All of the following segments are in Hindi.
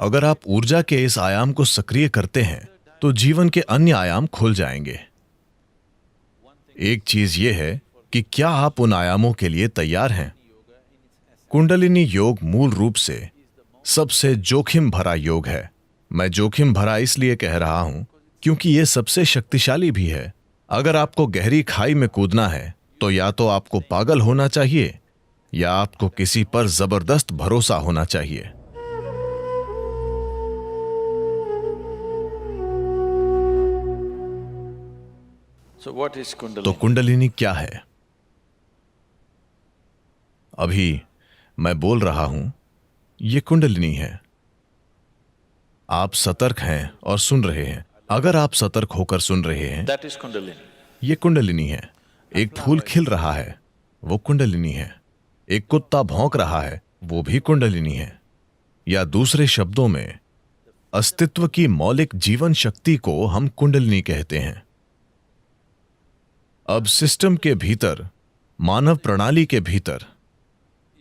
अगर आप ऊर्जा के इस आयाम को सक्रिय करते हैं तो जीवन के अन्य आयाम खुल जाएंगे। एक चीज यह है कि क्या आप उन आयामों के लिए तैयार हैं। कुंडलिनी योग मूल रूप से सबसे जोखिम भरा योग है। मैं जोखिम भरा इसलिए कह रहा हूं क्योंकि यह सबसे शक्तिशाली भी है। अगर आपको गहरी खाई में कूदना है तो या तो आपको पागल होना चाहिए या आपको किसी पर जबरदस्त भरोसा होना चाहिए। तो कुंडलिनी क्या है? अभी मैं बोल रहा हूं, यह कुंडलिनी है। आप सतर्क हैं और सुन रहे हैं। अगर आप सतर्क होकर सुन रहे हैं, यह कुंडलिनी है। एक फूल खिल रहा है, वो कुंडलिनी है। एक कुत्ता भौंक रहा है, वो भी कुंडलिनी है। या दूसरे शब्दों में, अस्तित्व की मौलिक जीवन शक्ति को हम कुंडलिनी कहते हैं। अब सिस्टम के भीतर, मानव प्रणाली के भीतर,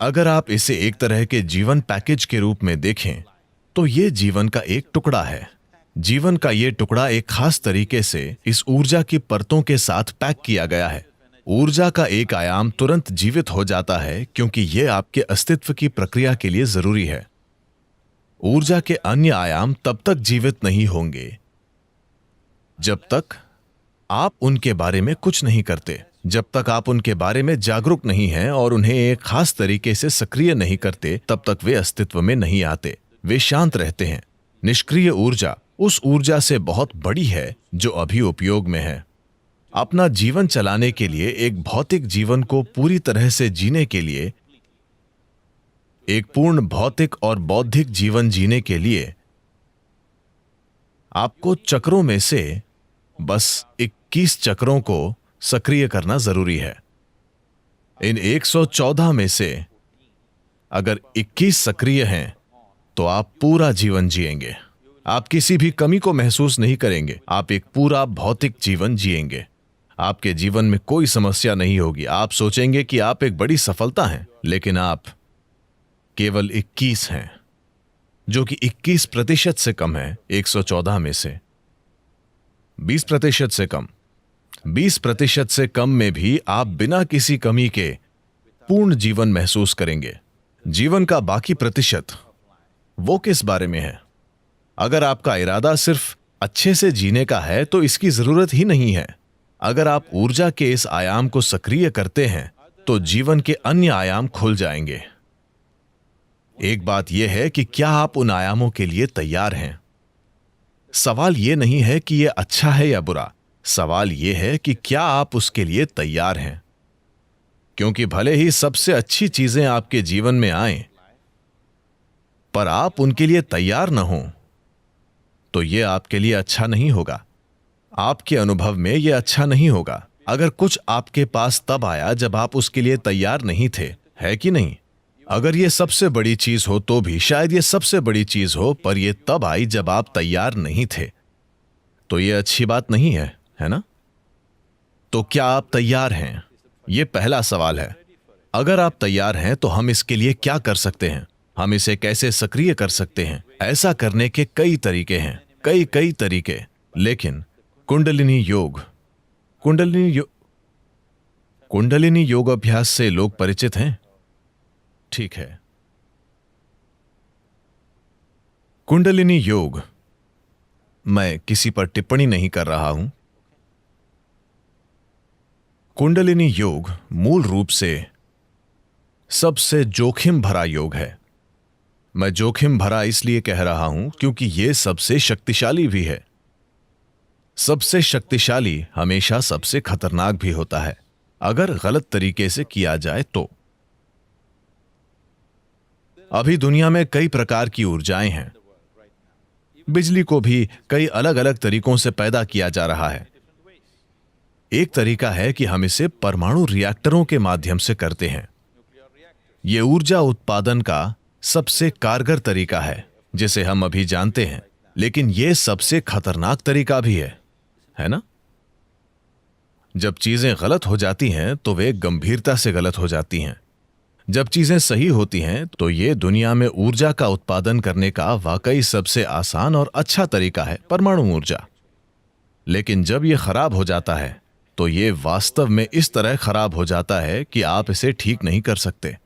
अगर आप इसे एक तरह के जीवन पैकेज के रूप में देखें तो यह जीवन का एक टुकड़ा है। जीवन का यह टुकड़ा एक खास तरीके से इस ऊर्जा की परतों के साथ पैक किया गया है। ऊर्जा का एक आयाम तुरंत जीवित हो जाता है क्योंकि यह आपके अस्तित्व की प्रक्रिया के लिए जरूरी है। ऊर्जा के अन्य आयाम तब तक जीवित नहीं होंगे जब तक आप उनके बारे में कुछ नहीं करते, जब तक आप उनके बारे में जागरूक नहीं हैं और उन्हें एक खास तरीके से सक्रिय नहीं करते, तब तक वे अस्तित्व में नहीं आते। वे शांत रहते हैं। निष्क्रिय ऊर्जा उस ऊर्जा से बहुत बड़ी है जो अभी उपयोग में है। अपना जीवन चलाने के लिए, एक भौतिक जीवन को पूरी तरह से जीने के लिए, एक पूर्ण भौतिक और बौद्धिक जीवन जीने के लिए आपको चक्रों में से बस 21 चक्रों को सक्रिय करना जरूरी है। इन 114 में से अगर 21 सक्रिय हैं तो आप पूरा जीवन जिएंगे। आप किसी भी कमी को महसूस नहीं करेंगे। आप एक पूरा भौतिक जीवन जिएंगे। आपके जीवन में कोई समस्या नहीं होगी। आप सोचेंगे कि आप एक बड़ी सफलता हैं, लेकिन आप केवल 21 हैं, जो कि 21% से कम है। 114 में से 20% से कम। 20% से कम में भी आप बिना किसी कमी के पूर्ण जीवन महसूस करेंगे। जीवन का बाकी प्रतिशत, वो किस बारे में है? अगर आपका इरादा सिर्फ अच्छे से जीने का है तो इसकी जरूरत ही नहीं है। अगर आप ऊर्जा के इस आयाम को सक्रिय करते हैं तो जीवन के अन्य आयाम खुल जाएंगे। एक बात यह है कि क्या आप उन आयामों के लिए तैयार हैं? सवाल यह नहीं है कि यह अच्छा है या बुरा। सवाल यह है कि क्या आप उसके लिए तैयार हैं। क्योंकि भले ही सबसे अच्छी चीजें आपके जीवन में आएं, पर आप उनके लिए तैयार न हों तो यह आपके लिए अच्छा नहीं होगा। आपके अनुभव में यह अच्छा नहीं होगा। अगर कुछ आपके पास तब आया जब आप उसके लिए तैयार नहीं थे, है कि नहीं? अगर यह सबसे बड़ी चीज हो तो भी, शायद यह सबसे बड़ी चीज हो, पर यह तब आई जब आप तैयार नहीं थे, तो यह अच्छी बात नहीं है ना? तो क्या आप तैयार हैं? यह पहला सवाल है। अगर आप तैयार हैं तो हम इसके लिए क्या कर सकते हैं? हम इसे कैसे सक्रिय कर सकते हैं? ऐसा करने के कई तरीके हैं, कई तरीके। लेकिन कुंडलिनी योग अभ्यास से लोग परिचित हैं? ठीक है। कुंडलिनी योग, मैं किसी पर टिप्पणी नहीं कर रहा हूं। कुंडलिनी योग मूल रूप से सबसे जोखिम भरा योग है। मैं जोखिम भरा इसलिए कह रहा हूं क्योंकि यह सबसे शक्तिशाली भी है। सबसे शक्तिशाली हमेशा सबसे खतरनाक भी होता है, अगर गलत तरीके से किया जाए तो। अभी दुनिया में कई प्रकार की ऊर्जाएं हैं। बिजली को भी कई अलग अलग तरीकों से पैदा किया जा रहा है। एक तरीका है कि हम इसे परमाणु रिएक्टरों के माध्यम से करते हैं। यह ऊर्जा उत्पादन का सबसे कारगर तरीका है जिसे हम अभी जानते हैं, लेकिन यह सबसे खतरनाक तरीका भी है ना? जब चीजें गलत हो जाती हैं तो वे गंभीरता से गलत हो जाती हैं। जब चीजें सही होती हैं तो ये दुनिया में ऊर्जा का उत्पादन करने का वाकई सबसे आसान और अच्छा तरीका है, परमाणु ऊर्जा। लेकिन जब ये खराब हो जाता है तो ये वास्तव में इस तरह खराब हो जाता है कि आप इसे ठीक नहीं कर सकते।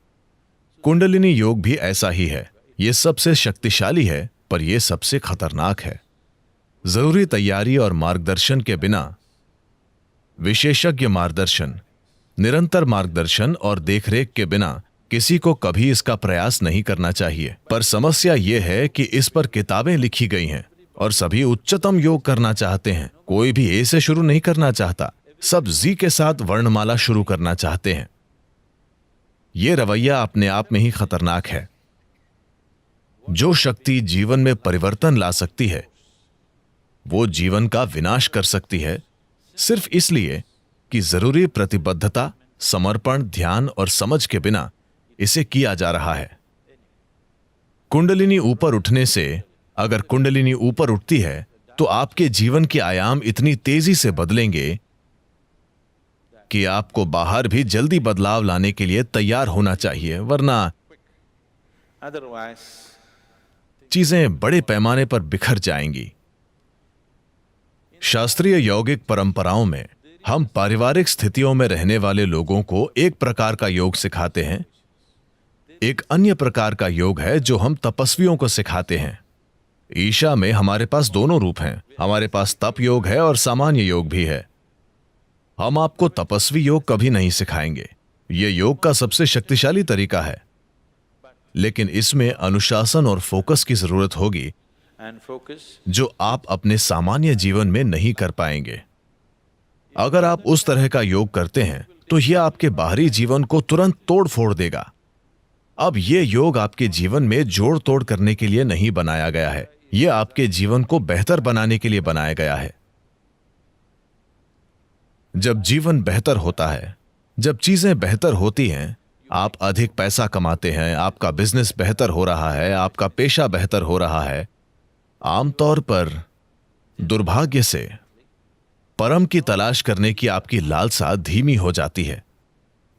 कुंडलिनी योग भी ऐसा ही है। ये सबसे शक्तिशाली है, पर यह सबसे खतरनाक है। जरूरी तैयारी और मार्गदर्शन के बिना, विशेषज्ञ मार्गदर्शन, निरंतर मार्गदर्शन और देखरेख के बिना किसी को कभी इसका प्रयास नहीं करना चाहिए। पर समस्या यह है कि इस पर किताबें लिखी गई हैं और सभी उच्चतम योग करना चाहते हैं। कोई भी ए से शुरू नहीं करना चाहता, सब जी के साथ वर्णमाला शुरू करना चाहते हैं। यह रवैया अपने आप में ही खतरनाक है। जो शक्ति जीवन में परिवर्तन ला सकती है वो जीवन का विनाश कर सकती है, सिर्फ इसलिए कि जरूरी प्रतिबद्धता, समर्पण, ध्यान और समझ के बिना इसे किया जा रहा है। कुंडलिनी ऊपर उठने से, अगर कुंडलिनी ऊपर उठती है तो आपके जीवन के आयाम इतनी तेजी से बदलेंगे कि आपको बाहर भी जल्दी बदलाव लाने के लिए तैयार होना चाहिए, वरना चीजें बड़े पैमाने पर बिखर जाएंगी। शास्त्रीय यौगिक परंपराओं में हम पारिवारिक स्थितियों में रहने वाले लोगों को एक प्रकार का योग सिखाते हैं। एक अन्य प्रकार का योग है जो हम तपस्वियों को सिखाते हैं। ईशा में हमारे पास दोनों रूप हैं। हमारे पास तप योग है और सामान्य योग भी है। हम आपको तपस्वी योग कभी नहीं सिखाएंगे। यह योग का सबसे शक्तिशाली तरीका है, लेकिन इसमें अनुशासन और फोकस की जरूरत होगी जो आप अपने सामान्य जीवन में नहीं कर पाएंगे। अगर आप उस तरह का योग करते हैं तो यह आपके बाहरी जीवन को तुरंत तोड़ फोड़ देगा। अब यह योग आपके जीवन में जोड़ तोड़ करने के लिए नहीं बनाया गया है, यह आपके जीवन को बेहतर बनाने के लिए बनाया गया है। जब जीवन बेहतर होता है, जब चीजें बेहतर होती हैं, आप अधिक पैसा कमाते हैं, आपका बिजनेस बेहतर हो रहा है, आपका पेशा बेहतर हो रहा है, आमतौर पर दुर्भाग्य से परम की तलाश करने की आपकी लालसा धीमी हो जाती है।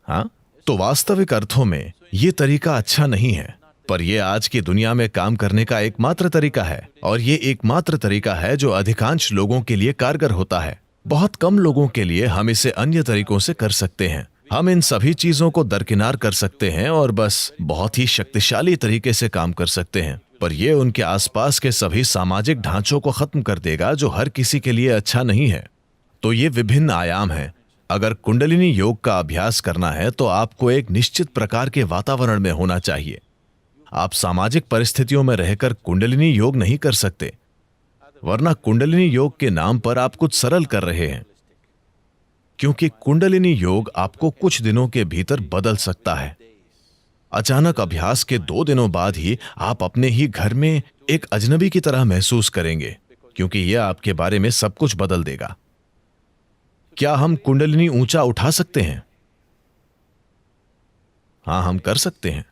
हाँ, तो वास्तविक अर्थों में यह तरीका अच्छा नहीं है, पर यह आज की दुनिया में काम करने का एकमात्र तरीका है, और यह एकमात्र तरीका है जो अधिकांश लोगों के लिए कारगर होता है। बहुत कम लोगों के लिए हम इसे अन्य तरीकों से कर सकते हैं। हम इन सभी चीजों को दरकिनार कर सकते हैं और बस बहुत ही शक्तिशाली तरीके से काम कर सकते हैं, पर यह उनके आसपास के सभी सामाजिक ढांचों को खत्म कर देगा जो हर किसी के लिए अच्छा नहीं है। तो ये विभिन्न आयाम हैं। अगर कुंडलिनी योग का अभ्यास करना है तो आपको एक निश्चित प्रकार के वातावरण में होना चाहिए। आप सामाजिक परिस्थितियों में रहकर कुंडलिनी योग नहीं कर सकते, वरना कुंडलिनी योग के नाम पर आप कुछ सरल कर रहे हैं, क्योंकि कुंडलिनी योग आपको कुछ दिनों के भीतर बदल सकता है। अचानक अभ्यास के 2 दिनों बाद ही आप अपने ही घर में एक अजनबी की तरह महसूस करेंगे, क्योंकि यह आपके बारे में सब कुछ बदल देगा। क्या हम कुंडलिनी ऊंचा उठा सकते हैं? हां, हम कर सकते हैं।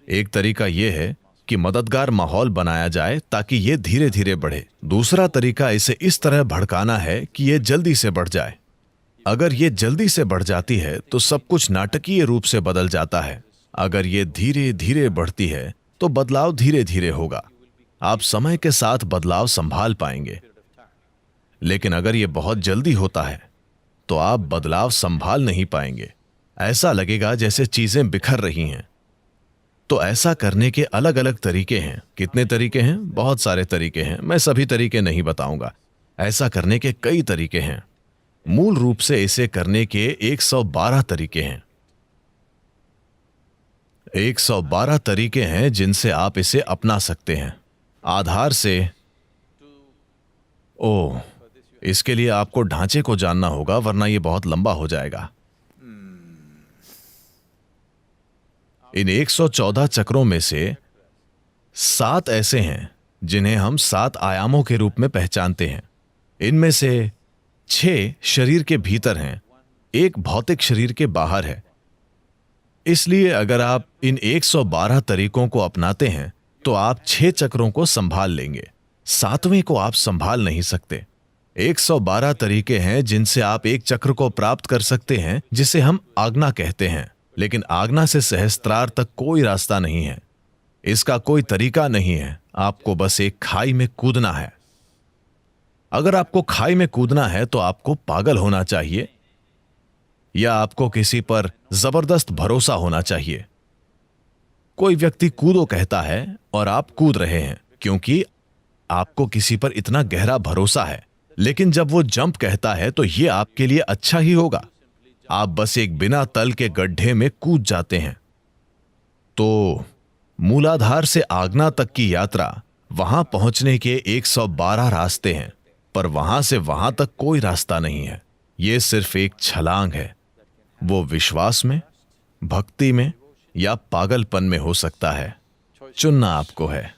एक तरीका यह है कि मददगार माहौल बनाया जाए ताकि यह धीरे धीरे बढ़े। दूसरा तरीका इसे इस तरह भड़काना है कि यह जल्दी से बढ़ जाए। अगर यह जल्दी से बढ़ जाती है तो सब कुछ नाटकीय रूप से बदल जाता है। अगर यह धीरे धीरे बढ़ती है तो बदलाव धीरे धीरे होगा। आप समय के साथ बदलाव संभाल पाएंगे। लेकिन अगर यह बहुत जल्दी होता है तो आप बदलाव संभाल नहीं पाएंगे। ऐसा लगेगा जैसे चीजें बिखर रही हैं। तो ऐसा करने के अलग अलग तरीके हैं। कितने तरीके हैं? बहुत सारे तरीके हैं। मैं सभी तरीके नहीं बताऊंगा। ऐसा करने के कई तरीके हैं। मूल रूप से इसे करने के 112 तरीके हैं। 112 तरीके हैं जिनसे आप इसे अपना सकते हैं। आधार से इसके लिए आपको ढांचे को जानना होगा, वरना यह बहुत लंबा हो जाएगा। इन 114 चक्रों में से 7 ऐसे हैं जिन्हें हम 7 आयामों के रूप में पहचानते हैं। इनमें से 6 शरीर के भीतर हैं, एक भौतिक शरीर के बाहर है। इसलिए अगर आप इन 112 तरीकों को अपनाते हैं तो आप 6 चक्रों को संभाल लेंगे, 7वें को आप संभाल नहीं सकते। 112 तरीके हैं जिनसे आप एक चक्र को प्राप्त कर सकते हैं, जिसे हम आज्ञा कहते हैं। लेकिन आज्ञा से सहस्त्रार तक कोई रास्ता नहीं है। इसका कोई तरीका नहीं है। आपको बस एक खाई में कूदना है। अगर आपको खाई में कूदना है तो आपको पागल होना चाहिए या आपको किसी पर जबरदस्त भरोसा होना चाहिए। कोई व्यक्ति कूदो कहता है और आप कूद रहे हैं क्योंकि आपको किसी पर इतना गहरा भरोसा है। लेकिन जब वो जंप कहता है तो यह आपके लिए अच्छा ही होगा। आप बस एक बिना तल के गड्ढे में कूद जाते हैं। तो मूलाधार से आज्ञा तक की यात्रा, वहां पहुंचने के 112 रास्ते हैं, पर वहां से वहां तक कोई रास्ता नहीं है। यह सिर्फ एक छलांग है। वो विश्वास में, भक्ति में या पागलपन में हो सकता है। चुनना आपको है।